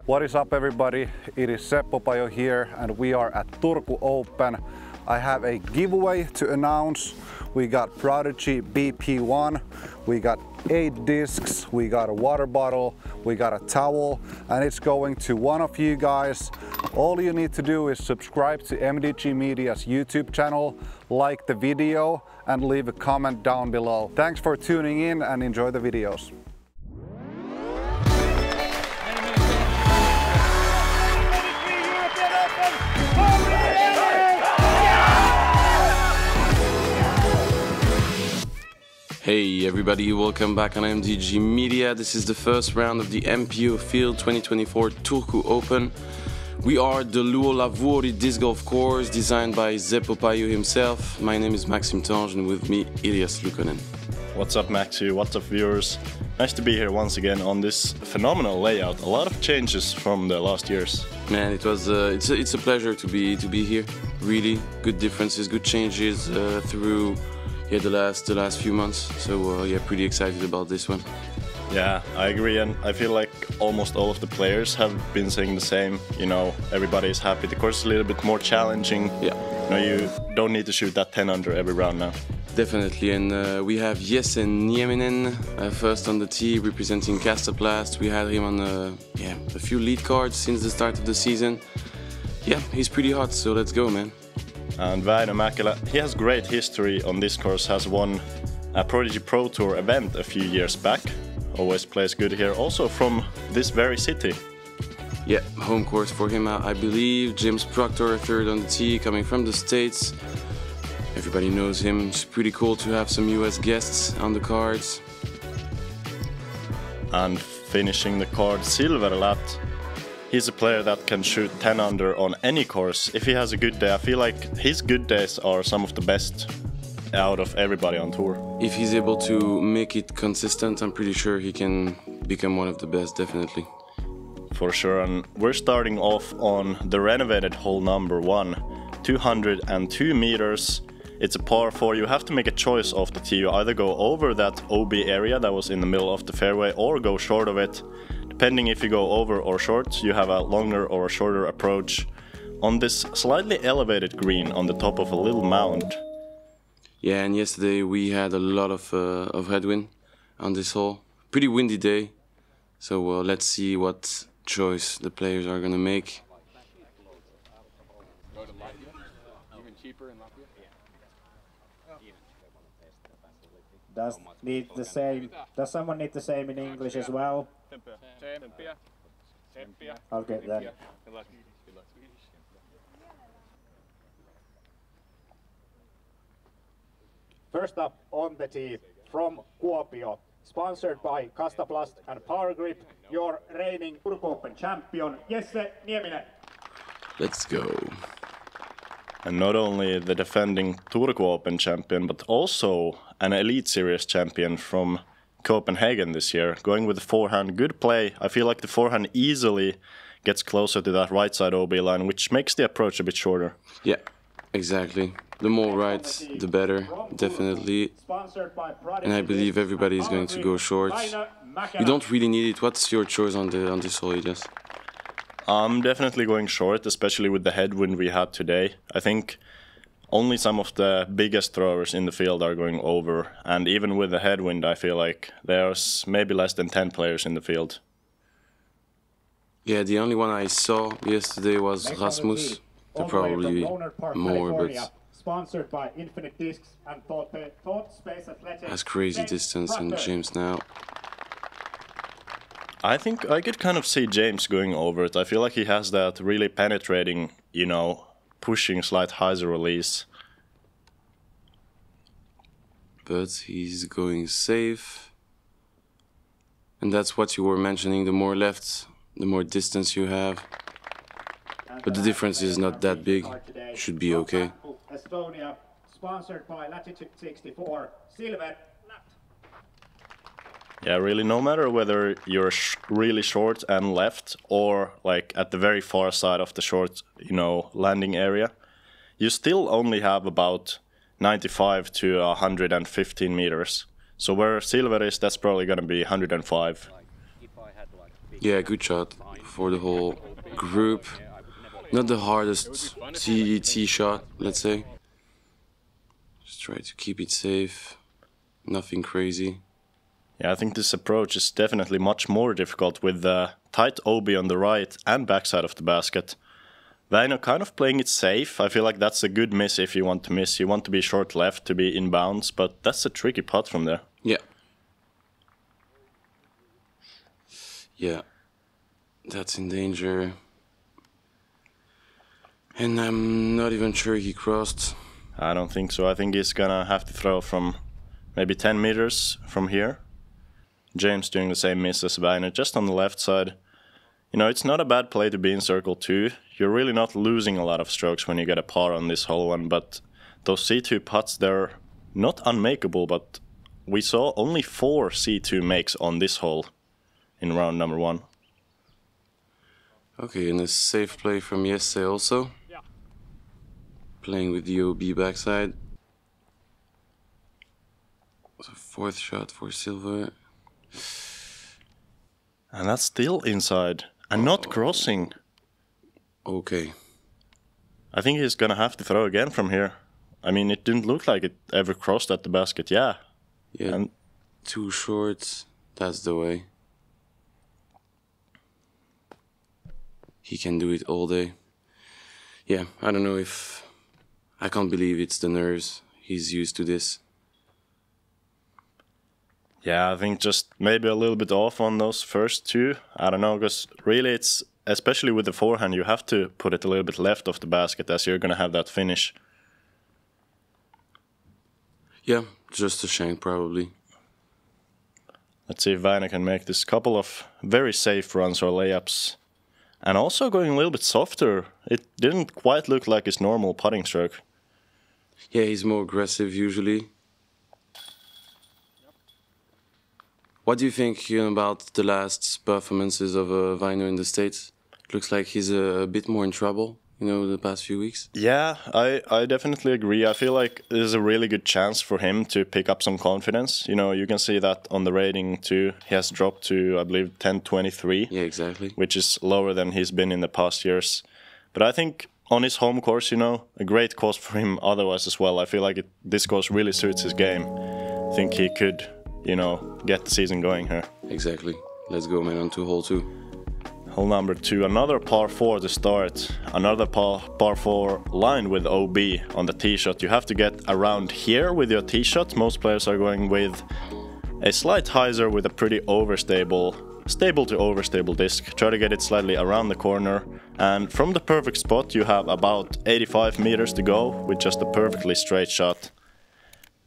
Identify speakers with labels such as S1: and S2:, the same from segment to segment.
S1: What is up everybody? It is Seppo Pajo here and we are at Turku Open. I have a giveaway to announce. We got PRODIGY BP1, we got 8 discs, we got a water bottle, we got a towel, and it's going to one of you guys. All you need to do is subscribe to MDG Media's YouTube channel, like the video and leave a comment down below. Thanks for tuning in and enjoy the videos.
S2: Hey everybody, welcome back on MDG Media. This is the first round of the MPO Field 2024 Turku Open. We are the Luolavuoren disc golf course designed by Seppo Pajo himself. My name is Maxime Tanghe and with me Elias Luukkonen.
S3: What's up Maxi, what's up viewers? Nice to be here once again on this phenomenal layout. A lot of changes from the last years.
S2: Man, it was it's a pleasure to be here. Really good differences, good changes through the last few months. So yeah, pretty excited about this one.
S3: Yeah, I agree, and I feel like almost all of the players have been saying the same. You know, everybody is happy. The course is a little bit more challenging.
S2: Yeah.
S3: You know, you don't need to shoot that 10 under every round now.
S2: Definitely, and we have Nieminen first on the tee representing Kastaplast. We had him on a few lead cards since the start of the season. Yeah, he's pretty hot, so let's go, man.
S3: And Väinö Mäkelä, he has great history on this course, has won a PRODIGY Pro Tour event a few years back. Always plays good here, also from this very city.
S2: Yeah, home course for him, I believe. James Proctor, third on the tee, coming from the States. Everybody knows him. It's pretty cool to have some US guests on the cards.
S3: And finishing the card, Silver Lätt. He's a player that can shoot 10 under on any course. If he has a good day, I feel like his good days are some of the best out of everybody on tour.
S2: If he's able to make it consistent, I'm pretty sure he can become one of the best, definitely.
S3: For sure, and we're starting off on the renovated hole number 1, 202 meters. It's a par 4. You have to make a choice off the tee. You either go over that OB area that was in the middle of the fairway or go short of it. Depending if you go over or short, you have a longer or a shorter approach on this slightly elevated green on the top of a little mound.
S2: Yeah, and yesterday we had a lot of headwind on this hole. Pretty windy day, so let's see what choice the players are gonna make.
S4: Does someone need the same in English as well? I'll get that. First up on the tee from Kuopio, sponsored by Kastaplast and Power Grip, your reigning Turku Open champion, Nieminen.
S2: Let's go.
S3: And not only the defending Turku Open champion, but also an Elite Series champion from Copenhagen this year, going with the forehand. Good play. I feel like the forehand easily gets closer to that right side OB line, which makes the approach a bit shorter.
S2: Yeah, exactly. The more right, the better, definitely. And I believe everybody is going to go short. You don't really need it. What's your choice on this hole, Elias?
S3: I'm definitely going short, especially with the headwind we had today. I think only some of the biggest throwers in the field are going over, and even with the headwind I feel like there's maybe less than 10 players in the field.
S2: Yeah, the only one I saw yesterday was Rasmus. There are probably more, but
S4: sponsored by Infinite Discs and Thought Space Athletics.
S2: Has crazy distance and James now.
S3: I think I could kind of see James going over it. I feel like he has that really penetrating, you know, pushing slight hyzer release.
S2: But he's going safe. And that's what you were mentioning, the more left, the more distance you have. But the difference is not that big, should be okay.
S4: Estonia, sponsored by Latitude 64, Silver.
S3: Yeah, really, no matter whether you're really short and left or like at the very far side of the short, you know, landing area, you still only have about 95 to 115 meters. So where Silver is, that's probably going to be 105.
S2: Yeah, good shot for the whole group. Not the hardest tee shot, let's say. Just try to keep it safe. Nothing crazy.
S3: Yeah, I think this approach is definitely much more difficult with the tight OB on the right and backside of the basket. Väinö kind of playing it safe. I feel like that's a good miss if you want to miss. You want to be short left to be in bounds, but that's a tricky putt from there.
S2: Yeah. Yeah. That's in danger. And I'm not even sure he crossed.
S3: I don't think so. I think he's gonna have to throw from maybe 10 meters from here. James doing the same miss as Väinö, just on the left side. You know, it's not a bad play to be in circle 2. You're really not losing a lot of strokes when you get a par on this hole one, but those C2 putts, they're not unmakeable, but we saw only 4 C2 makes on this hole in round number 1.
S2: Okay, and a safe play from yesterday also.
S4: Yeah.
S2: Playing with the OB backside. So 4th shot for Silver.
S3: And that's still inside and not crossing.
S2: Okay.
S3: I think he's gonna have to throw again from here. I mean, it didn't look like it ever crossed at the basket, yeah.
S2: Yeah,
S3: And
S2: too short. That's the way. He can do it all day. Yeah, I don't know if... I can't believe it's the nerves. He's used to this.
S3: yeah, I think just maybe a little bit off on those first 2. I don't know, because really it's, especially with the forehand, you have to put it a little bit left of the basket as you're going to have that finish.
S2: Yeah, just a shank probably.
S3: Let's see if Väinö can make this couple of very safe runs or layups. And also going a little bit softer. It didn't quite look like his normal putting stroke.
S2: Yeah, he's more aggressive usually. What do you think about the last performances of Väinö in the States? Looks like he's a bit more in trouble, the past few weeks.
S3: Yeah, I definitely agree. I feel like there's a really good chance for him to pick up some confidence. You can see that on the rating too. He has dropped to, I believe, 1023.
S2: Yeah, exactly.
S3: Which is lower than he's been in the past years. But I think on his home course, a great course for him otherwise as well. I feel like this course really suits his game. I think he could, get the season going here.
S2: Exactly. Let's go, man, on to hole 2.
S3: Hole number 2, another par 4 to start. Another par 4 lined with OB on the tee shot. You have to get around here with your tee shot. Most players are going with a slight hyzer with a pretty stable to overstable disc. Try to get it slightly around the corner. And from the perfect spot, you have about 85 meters to go with just a perfectly straight shot.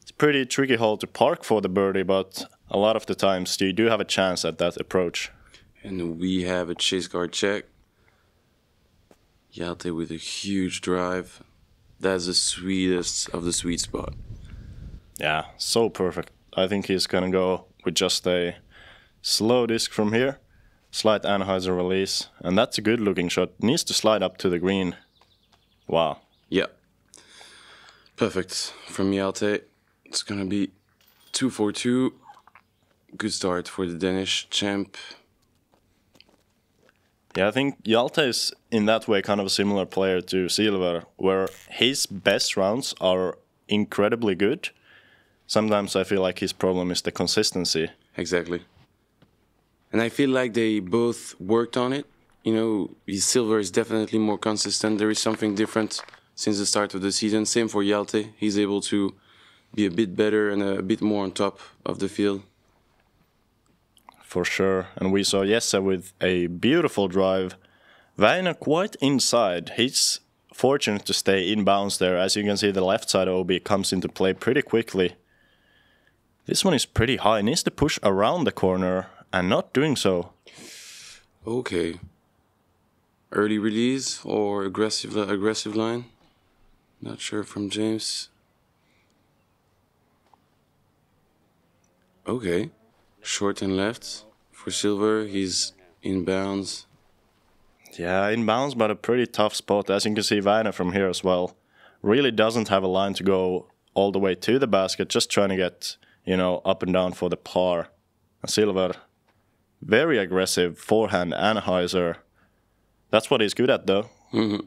S3: It's a pretty tricky hole to park for the birdie, but a lot of the times you do have a chance at that approach.
S2: And we have a chase card check. Hjalte with a huge drive. That's the sweetest of the sweet spot.
S3: Yeah, so perfect. I think he's gonna go with just a slow disc from here. Slight anhyzer release. And that's a good looking shot. Needs to slide up to the green. Wow.
S2: Yeah. Perfect from Hjalte. It's gonna be 2-4-2. Good start for the Danish champ.
S3: Yeah, I think Hjalte is in that way kind of a similar player to Silver, where his best rounds are incredibly good. Sometimes I feel like his problem is the consistency.
S2: Exactly. And I feel like they both worked on it. Silver is definitely more consistent. There is something different since the start of the season. Same for Hjalte. He's able to be a bit better and a bit more on top of the field.
S3: For sure. And we saw Jesse with a beautiful drive. Väinö quite inside. He's fortunate to stay in bounds there. As you can see, the left side OB comes into play pretty quickly. This one is pretty high. Needs to push around the corner and not doing so.
S2: Okay. Early release or aggressive line? Not sure from James. Okay. Short and left for Silver. He's in bounds.
S3: Yeah, in bounds, but a pretty tough spot. As you can see, Väinö from here as well really doesn't have a line to go all the way to the basket. Just trying to get, up and down for the par. Silver very aggressive forehand and hyzer. That's what he's good at, though.
S2: Mm-hmm.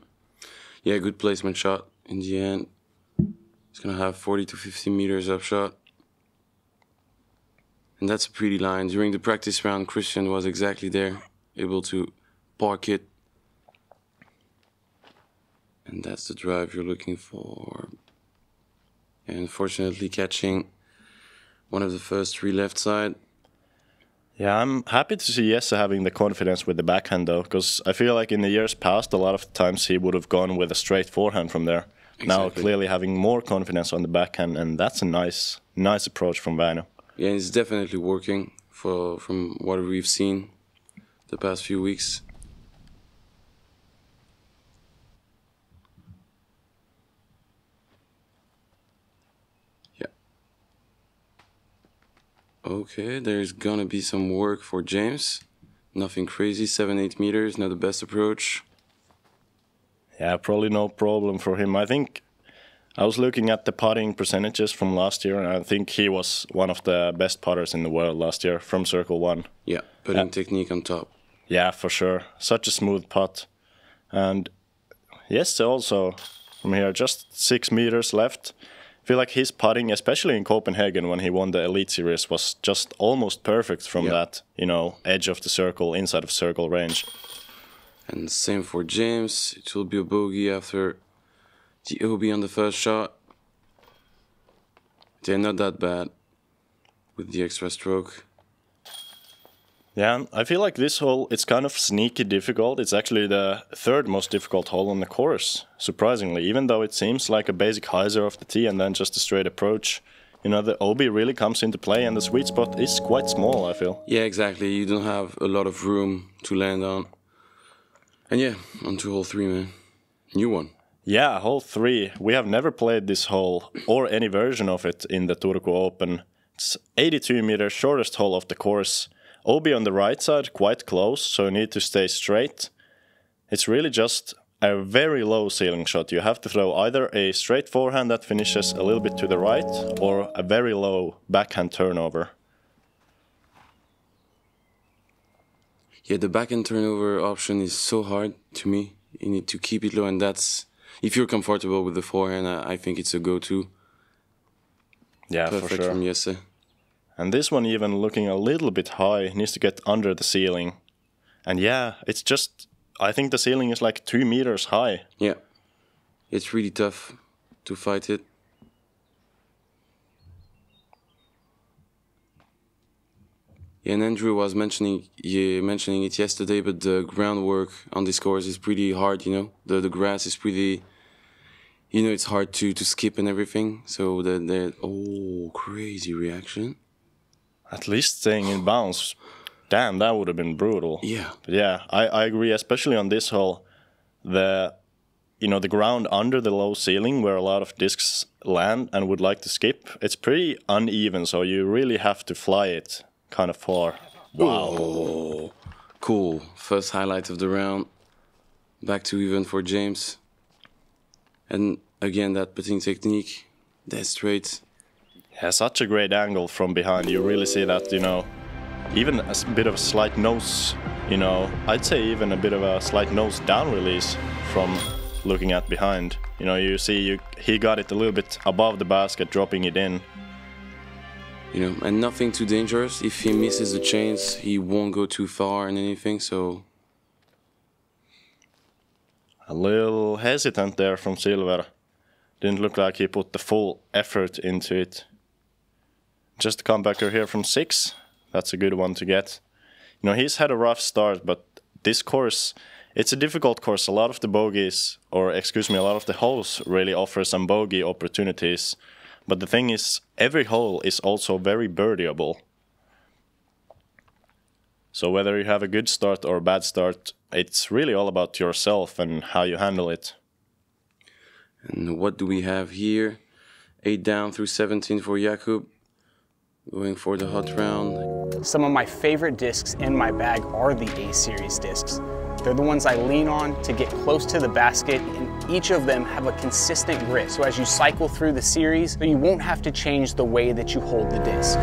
S2: Yeah, good placement shot in the end. He's gonna have 40 to 50 meters up shot. And that's a pretty line. During the practice round, Christian was exactly there, able to park it. And that's the drive you're looking for. And unfortunately catching one of the first three left side.
S3: Yeah, I'm happy to see Jesse having the confidence with the backhand, though, because I feel like in the years past, a lot of times he would have gone with a straight forehand from there. Exactly. Now clearly having more confidence on the backhand, and that's a nice approach from Väinö.
S2: Yeah, it's definitely working from what we've seen the past few weeks. Yeah. Okay, there's gonna be some work for James. Nothing crazy, 7-8 meters, not the best approach.
S3: Yeah, probably no problem for him. I think I was looking at the putting percentages from last year, and I think he was one of the best putters in the world last year from Circle 1.
S2: Yeah, putting technique on top.
S3: Yeah, for sure. Such a smooth putt. And yes, also from here, just 6 meters left. I feel like his putting, especially in Copenhagen when he won the Elite Series, was just almost perfect from that, edge of the circle, inside of circle range.
S2: And same for James. It will be a bogey after the OB on the first shot. They're not that bad with the extra stroke.
S3: Yeah, I feel like this hole, it's kind of sneaky difficult. It's actually the third most difficult hole on the course, surprisingly. Even though it seems like a basic hyzer off the tee and then just a straight approach. The OB really comes into play and the sweet spot is quite small, I feel.
S2: Yeah, exactly. You don't have a lot of room to land on. And yeah, on to hole 3, man. New one.
S3: Yeah, hole 3. We have never played this hole or any version of it in the Turku Open. It's 82 meters, shortest hole of the course. OB on the right side, quite close, so you need to stay straight. It's really just a very low ceiling shot. You have to throw either a straight forehand that finishes a little bit to the right or a very low backhand turnover.
S2: Yeah, the backhand turnover option is so hard to me. You need to keep it low, and that's... If you're comfortable with the forehand, I think it's a go-to.
S3: Yeah,
S2: perfect
S3: for sure.
S2: From Jesse.
S3: And this one even looking a little bit high, needs to get under the ceiling. And yeah, it's just... I think the ceiling is like 2 meters high.
S2: Yeah, it's really tough to fight it. Yeah, and Andrew was mentioning it yesterday, but the groundwork on this course is pretty hard, The grass is pretty... it's hard to skip and everything. So oh, crazy reaction.
S3: At least staying in bounds. Damn, that would have been brutal.
S2: Yeah.
S3: But yeah, I agree, especially on this hole. The ground under the low ceiling where a lot of discs land and would like to skip, it's pretty uneven, so you really have to fly it kind of far. Wow.
S2: Oh, cool. First highlight of the round. Back to even for James. And again, that putting technique. Dead straight.
S3: Yeah, such a great angle from behind. You really see that, even a bit of a slight nose, I'd say even a bit of a slight nose down release from looking at behind. You see he got it a little bit above the basket, dropping it in.
S2: And nothing too dangerous. If he misses the chains, he won't go too far and anything, so...
S3: A little hesitant there from Silver. Didn't look like he put the full effort into it. Just a comebacker here from 6. That's a good one to get. He's had a rough start, but this course, it's a difficult course. A lot of the bogeys, a lot of the holes really offer some bogey opportunities. But the thing is, every hole is also very birdieable. So whether you have a good start or a bad start, it's really all about yourself and how you handle it.
S2: And what do we have here? 8 down through 17 for Jakub. Going for the hot round.
S5: Some of my favorite discs in my bag are the A-Series discs. They're the ones I lean on to get close to the basket, and each of them have a consistent grip. So as you cycle through the series, you won't have to change the way that you hold the disc.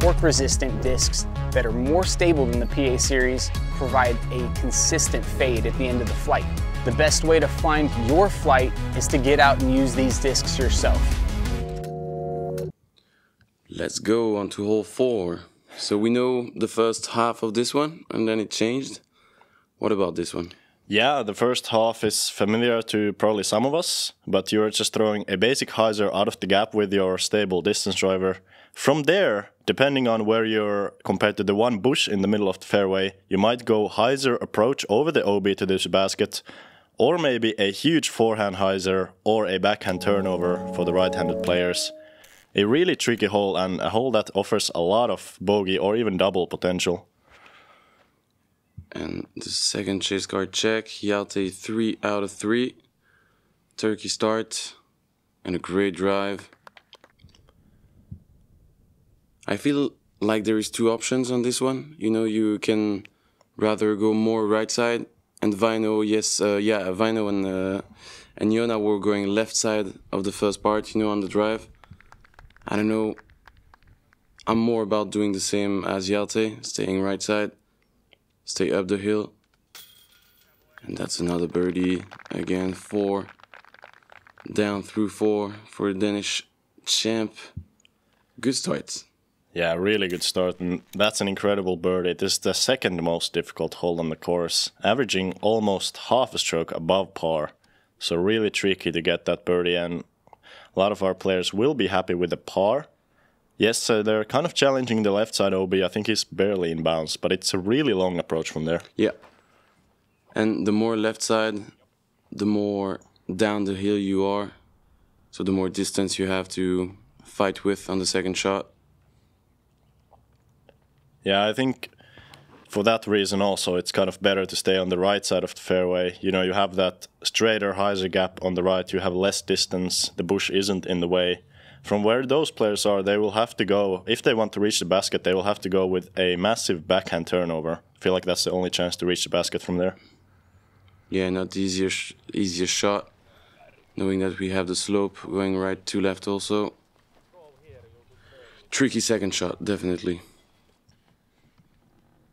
S5: torque-resistant discs that are more stable than the PA series provide a consistent fade at the end of the flight. The best way to find your flight is to get out and use these discs yourself.
S2: Let's go on to hole 4. So we know the first half of this one, and then it changed. What about this one?
S3: Yeah, the first half is familiar to probably some of us, but you're just throwing a basic hyzer out of the gap with your stable distance driver. From there, depending on where you're compared to the one bush in the middle of the fairway, you might go hyzer approach over the OB to this basket, or maybe a huge forehand hyzer or a backhand turnover for the right-handed players. A really tricky hole, and a hole that offers a lot of bogey or even double potential.
S2: And the second chase card check, Hjalte 3 out of 3. Turkey start and a great drive. I feel like there is 2 options on this one. You know, you can rather go more right side, and Väinö, Väinö and Jona were going left side of the first part, you know, on the drive. I don't know, I'm more about doing the same as Hjalte, staying right side, stay up the hill. And that's another birdie, again 4, down through 4 for the Danish champ. Good start.
S3: Yeah, really good start, and that's an incredible birdie. This is the second most difficult hole on the course, averaging almost half a stroke above par. So really tricky to get that birdie, and a lot of our players will be happy with the par. Yes, they're kind of challenging the left side OB. I think he's barely in bounds, but it's a really long approach from there.
S2: Yeah. And the more left side, the more down the hill you are. So the more distance you have to fight with on the second shot.
S3: Yeah, I think for that reason also it's kind of better to stay on the right side of the fairway. You know, you have that straighter hyzer gap on the right, you have less distance, the bush isn't in the way. From where those players are, they will have to go, if they want to reach the basket, they will have to go with a massive backhand turnover. I feel like that's the only chance to reach the basket from there.
S2: Yeah, not the easiest shot, knowing that we have the slope going right to left also. Tricky second shot, definitely.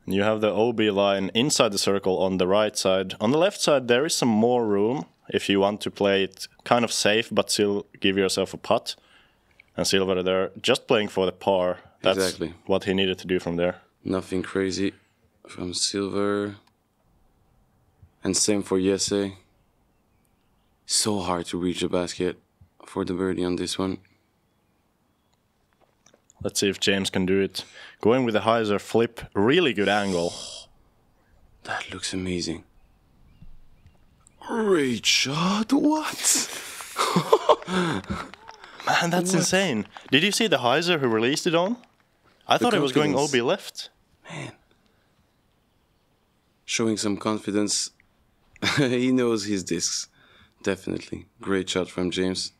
S3: You have the OB line inside the circle on the right side. On the left side, there is some more room if you want to play it kind of safe, but still give yourself a putt. And Silver there, just playing for the par. That's exactly what he needed to do from there.
S2: Nothing crazy from Silver. And same for Jesse. So hard to reach the basket for the birdie on this one.
S3: Let's see if James can do it. Going with the hyzer flip, really good angle.
S2: That looks amazing. Great shot, what?
S3: Man, that's insane. Did you see the hyzer who released it on? I thought it was going OB left.
S2: Man. Showing some confidence. He knows his discs. Definitely. Great shot from James.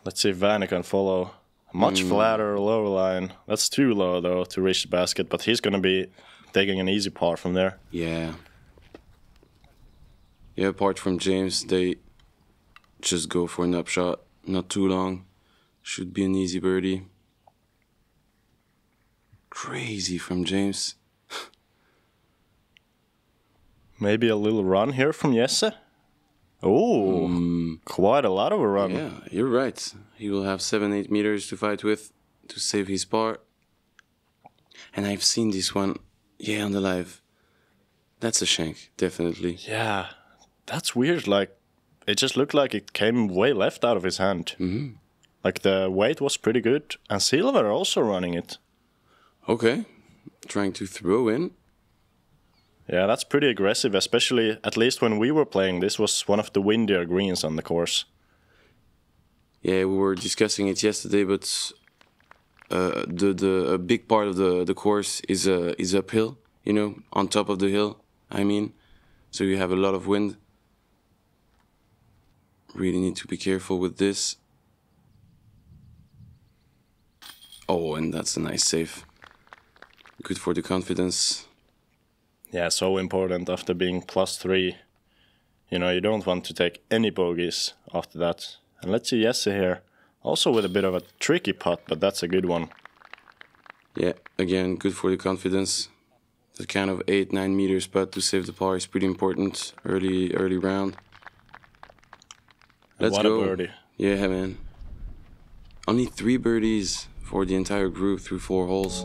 S3: Let's see if Väinö can follow. Much flatter lower line. That's too low though to reach the basket, but he's gonna be taking an easy par from there.
S2: Yeah. Yeah, apart from James, they just go for an upshot. Not too long. Should be an easy birdie. Crazy from James.
S3: Maybe a little run here from Jesse. Oh, quite a lot of a run.
S2: Yeah, you're right. He will have 7-8 meters to fight with to save his par. And I've seen this one, on the live. That's a shank, definitely.
S3: Yeah, that's weird. Like, it just looked like it came way left out of his hand.
S2: Mm-hmm.
S3: Like, the weight was pretty good. And Silver also running it.
S2: Okay, trying to throw in.
S3: Yeah, that's pretty aggressive, especially, at least when we were playing, this was one of the windier greens on the course.
S2: Yeah, we were discussing it yesterday, but a big part of the course is uphill, you know, on top of the hill, I mean. So you have a lot of wind. Really need to be careful with this. Oh, and that's a nice save. Good for the confidence.
S3: Yeah, so important after being +3. You know, you don't want to take any bogeys after that. And let's see Jesse here. Also with a bit of a tricky putt, but that's a good one.
S2: Yeah, again, good for the confidence. The kind of 8-9 meters putt to save the par is pretty important early round. Let's go.
S3: What a birdie.
S2: Yeah, man. Only 3 birdies for the entire group through 4 holes.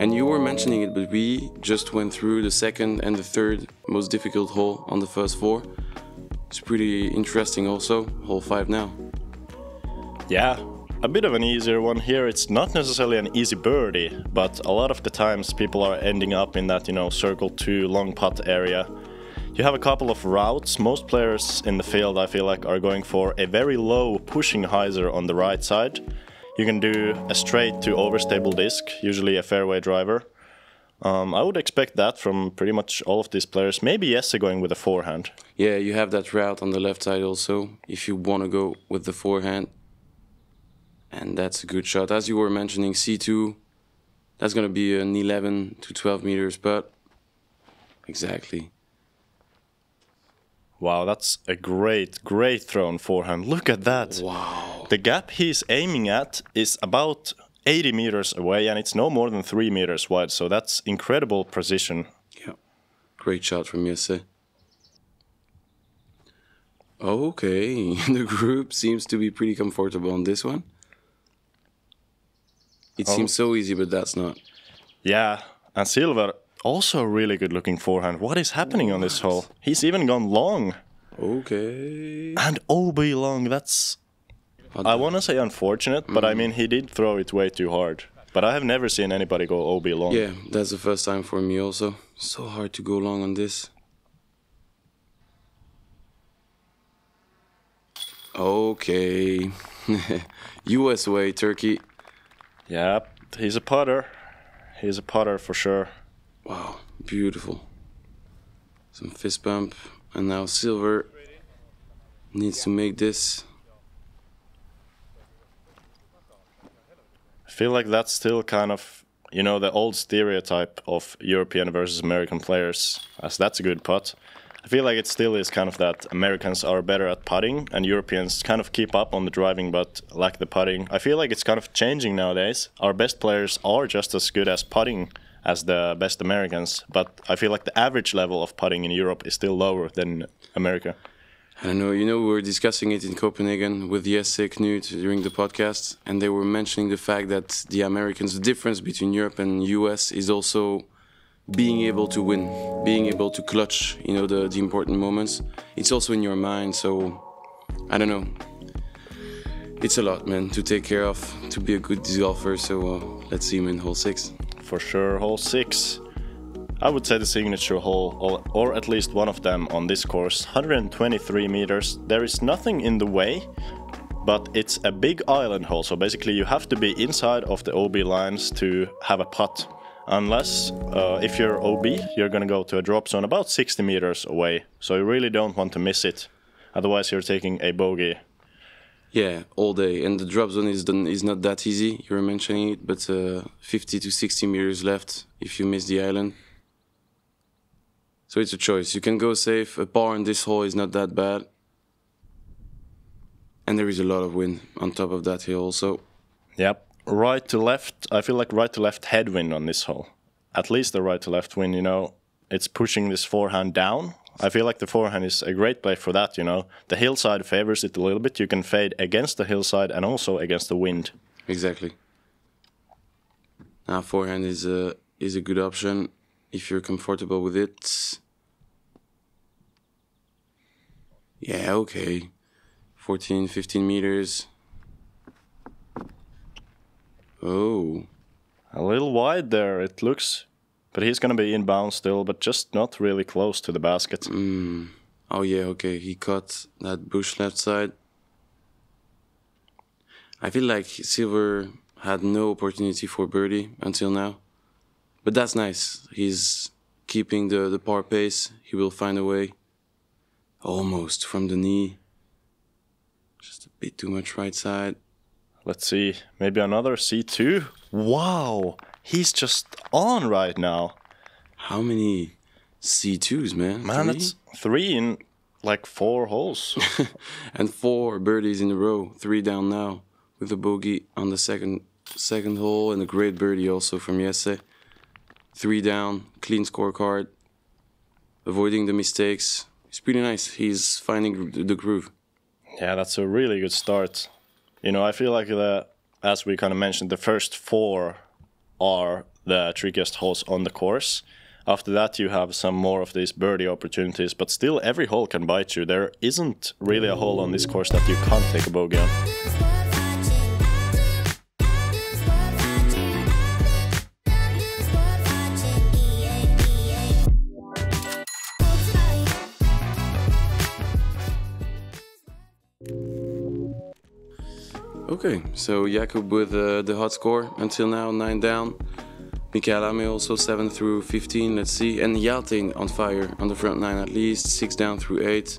S2: And you were mentioning it, but we just went through the second and the third most difficult hole on the first 4. It's pretty interesting also. Hole 5 now.
S3: Yeah, a bit of an easier one here. It's not necessarily an easy birdie, but a lot of the times people are ending up in that, circle 2 long putt area. You have a couple of routes. Most players in the field, I feel like, are going for a very low pushing hyzer on the right side. You can do a straight to overstable disc, usually a fairway driver. I would expect that from pretty much all of these players. Maybe Jesse going with a forehand.
S2: Yeah, you have that route on the left side also, if you want to go with the forehand. And that's a good shot. As you were mentioning, C2, that's going to be an 11 to 12 meters putt. Exactly.
S3: Wow, that's a great thrown forehand. Look at that.
S2: Wow.
S3: The gap he's aiming at is about 80 meters away, and it's no more than 3 meters wide, so that's incredible precision.
S2: Yeah, great shot from Jesse. Okay, the group seems to be pretty comfortable on this one. It seems so easy, but that's not.
S3: Yeah, and Silver, also a really good looking forehand. What is happening on this hole? He's even gone long.
S2: Okay.
S3: And OB long, that's... I want to say unfortunate, but I mean, he did throw it way too hard. But I have never seen anybody go OB long.
S2: Yeah, that's the first time for me also. So hard to go long on this. Okay. US way, Turkey.
S3: Yeah, he's a putter. He's a putter for sure.
S2: Wow, beautiful. Some fist bump. And now Silver needs to make this.
S3: I feel like that's still kind of, the old stereotype of European versus American players, as that's a good putt. I feel like it still is kind of that Americans are better at putting and Europeans kind of keep up on the driving but lack the putting. I feel like it's kind of changing nowadays. Our best players are just as good as putting as the best Americans, but I feel like the average level of putting in Europe is still lower than America.
S2: I don't know, we were discussing it in Copenhagen with Jesse Knut during the podcast, and they were mentioning the fact that the Americans, the difference between Europe and US is also being able to win, being able to clutch, the important moments. It's also in your mind, so I don't know. It's a lot, man, to take care of, to be a good disc golfer, so let's see him in hole 6.
S3: For sure, hole 6. I would say the signature hole, or at least one of them on this course, 123 meters. There is nothing in the way, but it's a big island hole, so basically you have to be inside of the OB lines to have a putt. Unless, if you're OB, you're gonna go to a drop zone about 60 meters away, so you really don't want to miss it. Otherwise you're taking a bogey.
S2: Yeah, all day, and the drop zone is not that easy, you were mentioning it, but 50 to 60 meters left if you miss the island. So it's a choice. You can go safe. A par in this hole is not that bad. And there is a lot of wind on top of that hill also.
S3: Yep. Right to left. I feel like right to left headwind on this hole. At least the right to left wind, it's pushing this forehand down. I feel like the forehand is a great play for that, The hillside favors it a little bit. You can fade against the hillside and also against the wind.
S2: Exactly. Now forehand is a good option if you're comfortable with it. Yeah, okay. 14, 15 meters. Oh.
S3: A little wide there, it looks. But he's going to be inbound still, but just not really close to the basket.
S2: Oh yeah, okay. He caught that bush left side. I feel like Silver had no opportunity for birdie until now. But that's nice. He's keeping the par pace. He will find a way. Almost from the knee. Just a bit too much right side.
S3: Let's see. Maybe another C2. Wow. He's just on right now.
S2: How many C2s, man?
S3: Man,
S2: 3?
S3: that's 3 in like 4 holes.
S2: And 4 birdies in a row. 3 down now. with a bogey on the second hole and a great birdie also from Jesse. 3 down, clean scorecard, avoiding the mistakes. It's pretty nice. He's finding the groove.
S3: Yeah, that's a really good start. You know, I feel like as we kind of mentioned, the first 4 are the trickiest holes on the course. After that, you have some more of these birdie opportunities, but still every hole can bite you. There isn't really a hole on this course that you can't take a bogey on.
S2: Okay, so Jakub with the hot score until now, 9 down. Mäkelä also 7 through 15, let's see. And Hjalte on fire on the front 9 at least, 6 down through 8.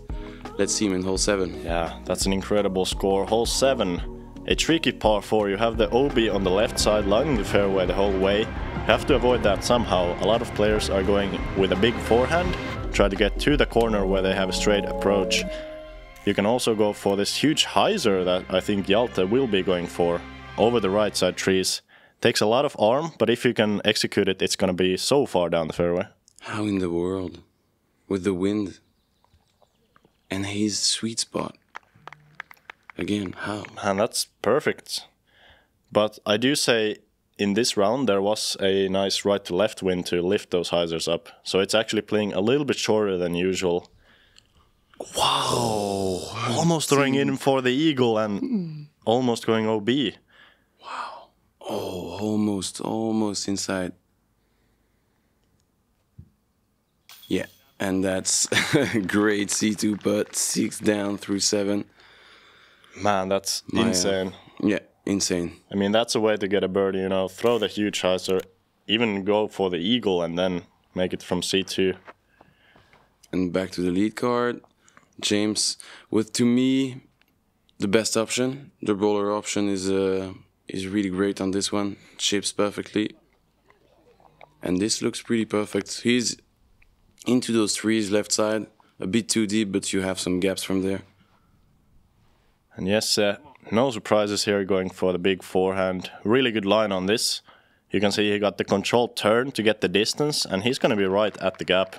S2: Let's see him in hole 7.
S3: Yeah, that's an incredible score. Hole 7, a tricky par 4. You have the OB on the left side, lining the fairway the whole way. You have to avoid that somehow. A lot of players are going with a big forehand, try to get to the corner where they have a straight approach. You can also go for this huge hyzer that I think Hjalte will be going for, over the right side trees. Takes a lot of arm, but if you can execute it, it's gonna be so far down the fairway.
S2: How in the world? With the wind and his sweet spot. Again, how?
S3: And that's perfect. But I do say in this round there was a nice right to left wind to lift those hyzers up. So it's actually playing a little bit shorter than usual. Wow! Almost throwing in for the eagle and almost going OB.
S2: Wow. Oh, almost inside. Yeah, and that's great C2 putt, 6 down through 7.
S3: Man, that's insane.
S2: Yeah, insane.
S3: I mean, that's a way to get a birdie, you know, throw the huge hyzer, even go for the eagle and then make it from C2.
S2: And back to the lead card. James, with, to me, the best option. The roller option is really great on this one. Chips perfectly. And this looks pretty perfect. He's into those trees left side. A bit too deep, but you have some gaps from there.
S3: And yes, no surprises here going for the big forehand. Really good line on this. You can see he got the controlled turn to get the distance, and he's going to be right at the gap.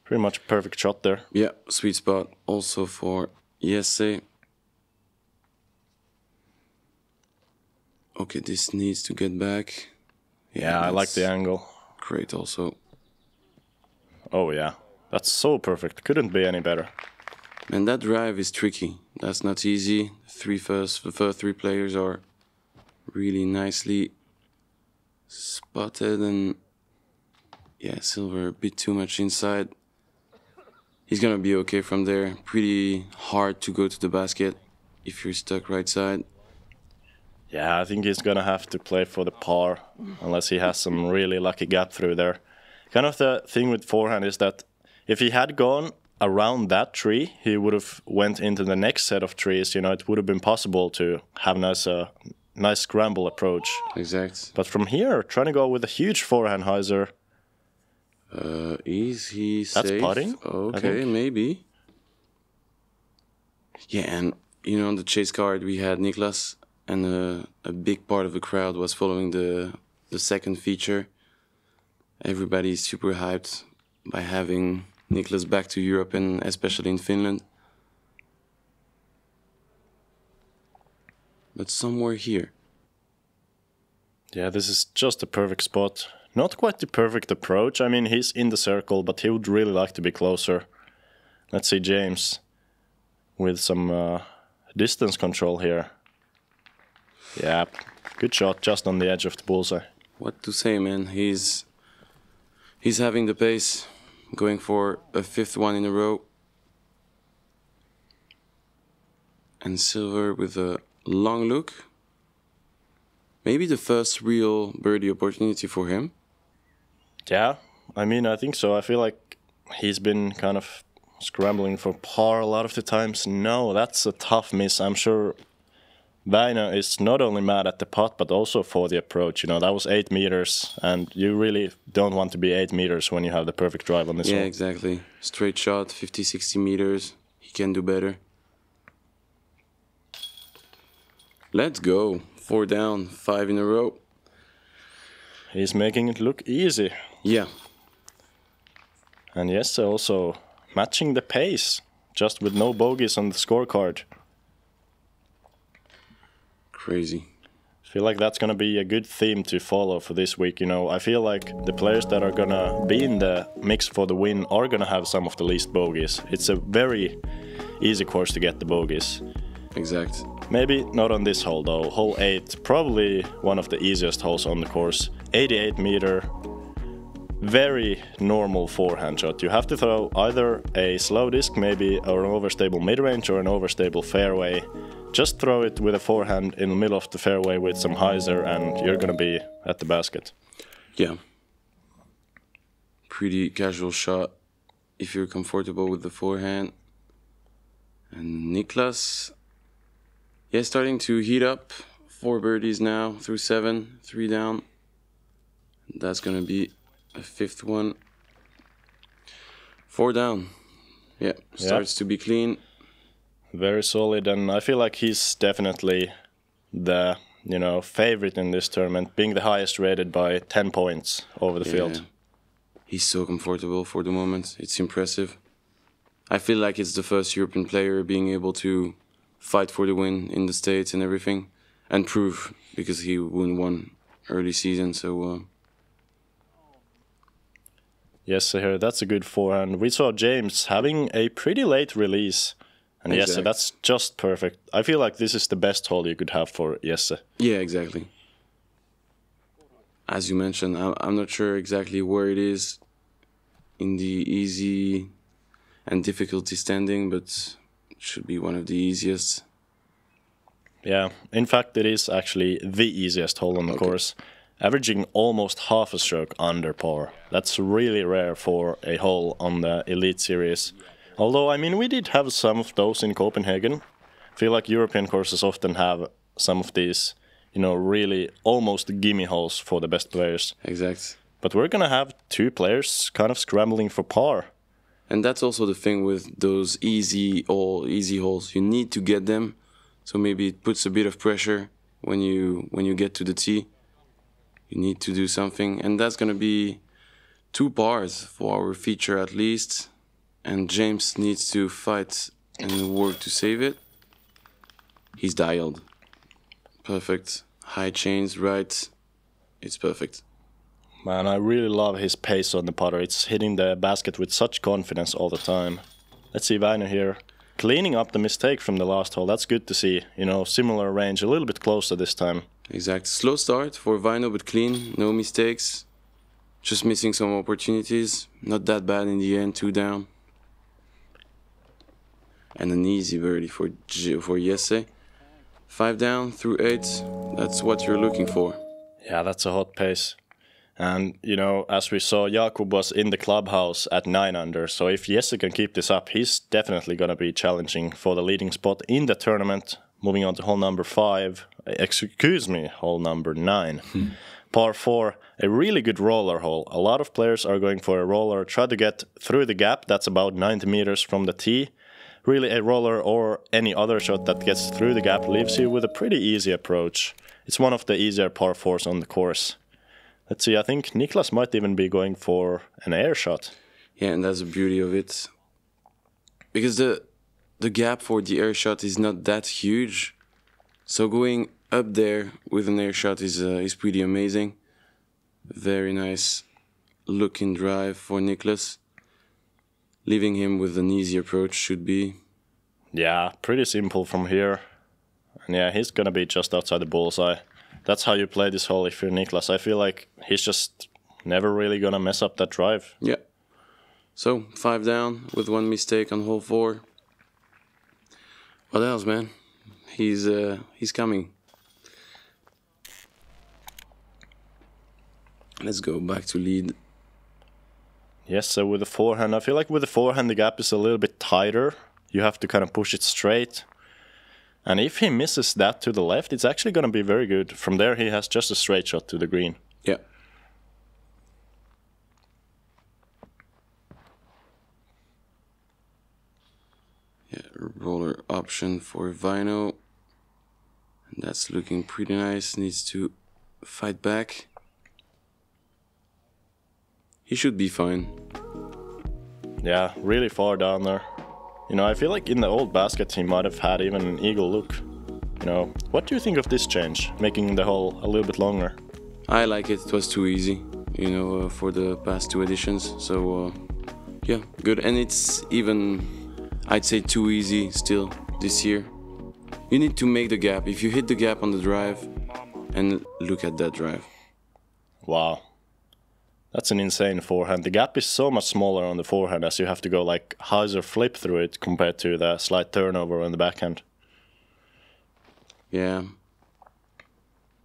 S3: Pretty much a perfect shot there.
S2: Yeah, sweet spot also for Jesse. Okay, this needs to get back.
S3: Yeah, I like the angle.
S2: Great also.
S3: Oh yeah, that's so perfect. Couldn't be any better.
S2: And that drive is tricky. That's not easy. The first 3 players are really nicely spotted, and yeah, Silver a bit too much inside. He's gonna be okay from there. Pretty hard to go to the basket if you're stuck right side.
S3: Yeah, I think he's gonna have to play for the par unless he has some really lucky gap through there. Kind of the thing with forehand is that if he had gone around that tree, he would have went into the next set of trees. You know, it would have been possible to have nice scramble approach.
S2: Exact.
S3: But from here, trying to go with a huge forehand hyzer.
S2: Is he safe?
S3: That's putting.
S2: Okay, maybe. Yeah, and you know, on the chase card we had Niklas, and a big part of the crowd was following the second feature. Everybody's super hyped by having Niklas back to Europe, and especially in Finland. But somewhere here.
S3: Yeah, this is just a perfect spot. Not quite the perfect approach. I mean, he's in the circle, but he would really like to be closer. Let's see James with some distance control here. Yeah, good shot, just on the edge of the bullseye.
S2: What to say, man? He's having the pace, going for a 5th one in a row. And Silver with a long look. Maybe the first real birdie opportunity for him.
S3: Yeah, I mean, I think so. I feel like he's been kind of scrambling for par a lot of the times. No, that's a tough miss. I'm sure Väinö is not only mad at the putt, but also for the approach. You know, that was 8 meters, and you really don't want to be 8 meters when you have the perfect drive on this one.
S2: Yeah, exactly. Straight shot, 50, 60 meters. He can do better. Let's go. 4 down, 5 in a row.
S3: He's making it look easy.
S2: Yeah.
S3: And yes, also matching the pace, just with no bogeys on the scorecard.
S2: Crazy.
S3: I feel like that's gonna be a good theme to follow for this week. You know, I feel like the players that are gonna be in the mix for the win are gonna have some of the least bogeys. It's a very easy course to get the bogeys.
S2: Exact.
S3: Maybe not on this hole though. Hole 8, probably one of the easiest holes on the course. 88 meter, very normal forehand shot. You have to throw either a slow disc, maybe an overstable mid-range or an overstable fairway. Just throw it with a forehand in the middle of the fairway with some hyzer and you're gonna be at the basket.
S2: Yeah. Pretty casual shot if you're comfortable with the forehand. And Niklas, yeah, starting to heat up. 4 birdies now through 7, 3 down. That's gonna be a 5th one. 4 down. Yeah, starts to be clean.
S3: Very solid, and I feel like he's definitely the favorite in this tournament, being the highest rated by 10 points over the field.
S2: He's so comfortable for the moment. It's impressive. I feel like it's the first European player being able to fight for the win in the States and everything, and prove, because he won early season, so...
S3: Yes, sir, that's a good forehand. We saw James having a pretty late release. And
S2: exactly.
S3: Jesse, that's just perfect. I feel like this is the best hole you could have for Jesse.
S2: Yeah, exactly. As you mentioned, I'm not sure exactly where it is in the easy and difficulty standing, but it should be one of the easiest.
S3: Yeah, in fact, it is actually the easiest hole on the course, averaging almost half a stroke under par. That's really rare for a hole on the Elite Series. Although, I mean, we did have some of those in Copenhagen. I feel like European courses often have some of these, really almost gimme holes for the best players.
S2: Exact.
S3: But we're gonna have 2 players kind of scrambling for par.
S2: And that's also the thing with those easy holes. You need to get them, so maybe it puts a bit of pressure when you get to the tee. You need to do something, and that's gonna be 2 pars for our feature at least. And James needs to fight and work to save it. He's dialed. Perfect. High chains, right. It's perfect.
S3: Man, I really love his pace on the putter. It's hitting the basket with such confidence all the time. Let's see Väinö here. Cleaning up the mistake from the last hole. That's good to see. Similar range, a little bit closer this time.
S2: Exact. Slow start for Väinö, but clean. No mistakes. Just missing some opportunities. Not that bad in the end. 2 down. And an easy birdie for Jesse. 5 down through 8. That's what you're looking for.
S3: Yeah, that's a hot pace. And, as we saw, Jakub was in the clubhouse at 9 under. So if Jesse can keep this up, he's definitely going to be challenging for the leading spot in the tournament. Moving on to hole number 5. Hole number 9. Par 4, a really good roller hole. A lot of players are going for a roller. Try to get through the gap. That's about 90 meters from the tee. Really, a roller or any other shot that gets through the gap leaves you with a pretty easy approach. It's one of the easier par 4s on the course. Let's see, I think Niklas might even be going for an air shot.
S2: Yeah, and that's the beauty of it. Because the gap for the air shot is not that huge. So going up there with an air shot is pretty amazing. Very nice looking drive for Niklas. Leaving him with an easy approach should be.
S3: Yeah, pretty simple from here. And yeah, he's gonna be just outside the bullseye. That's how you play this hole if you're Niklas. I feel like he's just never really gonna mess up that drive.
S2: Yeah. So, 5 down with 1 mistake on hole 4. What else, man? He's coming. Let's go back to lead.
S3: Yes, so with the forehand, I feel like with the forehand the gap is a little bit tighter. You have to kind of push it straight. And if he misses that to the left, it's actually going to be very good. From there he has just a straight shot to the green.
S2: Yeah. Yeah, roller option for Väinö. That's looking pretty nice. Needs to fight back. He should be fine.
S3: Yeah, really far down there. You know, I feel like in the old basket he might have had even an eagle look. You know, what do you think of this change, making the hole a little bit longer?
S2: I like it. It was too easy, you know, for the past 2 editions. So, yeah, good. And it's even, I'd say, too easy still this year. You need to make the gap. If you hit the gap on the drive, and look at that drive.
S3: Wow. That's an insane forehand. The gap is so much smaller on the forehand as you have to go like hyzer flip through it compared to the slight turnover on the backhand.
S2: Yeah.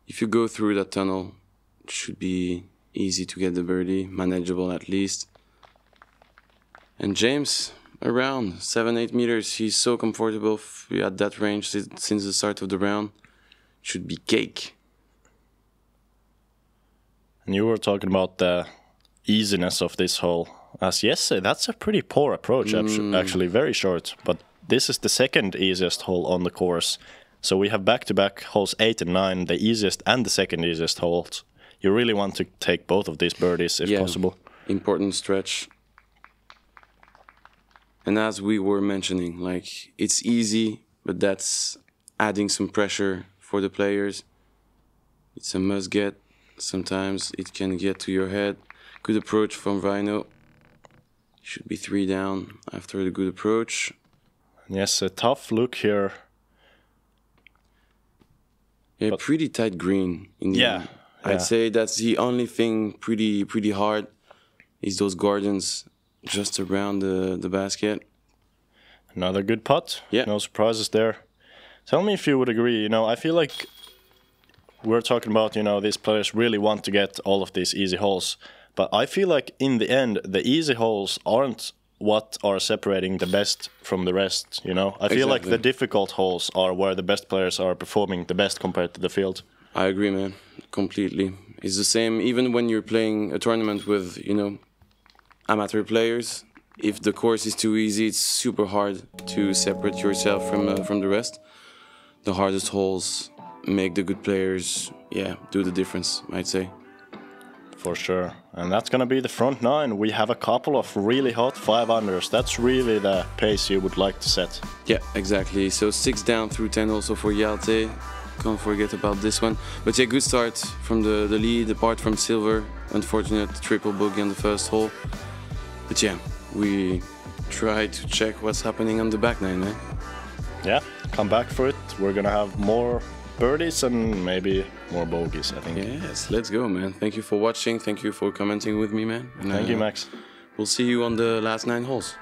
S2: If you go through that tunnel, it should be easy to get the birdie, manageable at least. And James, around 7-8 meters, he's so comfortable at that range since the start of the round. It should be cake.
S3: And you were talking about the easiness of this hole. As yesterday, that's a pretty poor approach, actually, very short. But this is the second easiest hole on the course. So we have back-to-back holes 8 and 9, the easiest and the second easiest holes. You really want to take both of these birdies if possible.
S2: Important stretch. And as we were mentioning, like, it's easy, but that's adding some pressure for the players. It's a must-get. Sometimes it can get to your head. Good approach from Väinö. Should be 3 down after the good approach.
S3: Yes, a tough look here.
S2: Yeah, but pretty tight green. I'd say that's the only thing pretty hard is those gardens just around the basket.
S3: Another good putt.
S2: Yeah.
S3: No surprises there. Tell me if you would agree. You know, I feel like we're talking about, you know, these players really want to get all of these easy holes. But I feel like in the end, the easy holes aren't what are separating the best from the rest, you know? I feel like the difficult holes are where the best players are performing the best compared to the field.
S2: I agree, man. Completely. It's the same even when you're playing a tournament with, you know, amateur players. If the course is too easy, it's super hard to separate yourself from the rest. The hardest holes make the good players, do the difference, I'd say.
S3: For sure. And that's going to be the front 9. We have a couple of really hot 5-unders. That's really the pace you would like to set. Yeah,
S2: exactly. So 6 down through 10 also for Hjalte. Can't forget about this one. But yeah, good start from the lead, apart from silver. Unfortunate triple bogey on the first hole. But yeah, we try to check what's happening on the back 9, man.
S3: Yeah, come back for it. We're going to have more birdies and maybe more bogeys, I think.
S2: Yes, let's go, man. Thank you for watching. Thank you for commenting with me, man. And,
S3: thank you, Max.
S2: We'll see you on the last 9 holes.